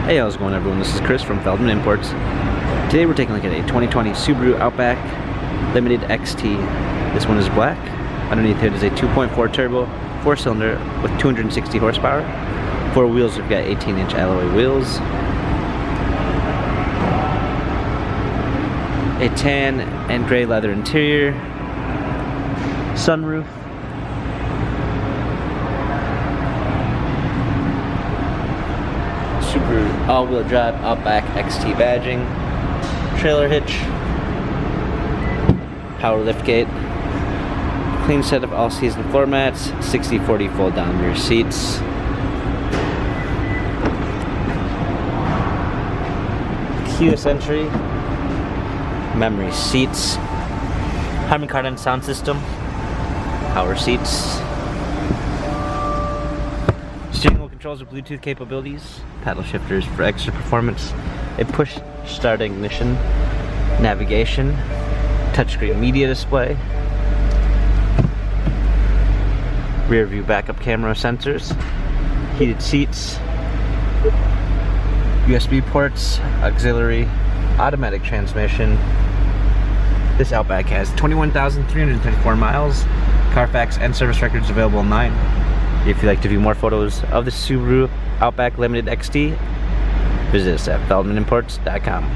Hey, how's it going, everyone? This is Chris from Feldmann Imports. Today we're taking a look at a 2020 Subaru Outback Limited XT. This one is black. Underneath it is a 2.4 turbo, 4-cylinder with 260 horsepower. Four wheels, we've got 18-inch alloy wheels. A tan and gray leather interior. Sunroof. Subaru all-wheel drive Outback XT badging, trailer hitch, power liftgate, clean set of all-season floor mats, 60/40 fold-down rear seats, keyless entry, memory seats, Harman Kardon sound system, power seats. Steering wheel controls with Bluetooth capabilities, paddle shifters for extra performance, a push start ignition, navigation, touchscreen media display, rear view backup camera sensors, heated seats, USB ports, auxiliary, automatic transmission. This Outback has 21,334 miles, Carfax and service records available online. If you'd like to view more photos of the Subaru Outback Limited XT, visit us at feldmanimports.com.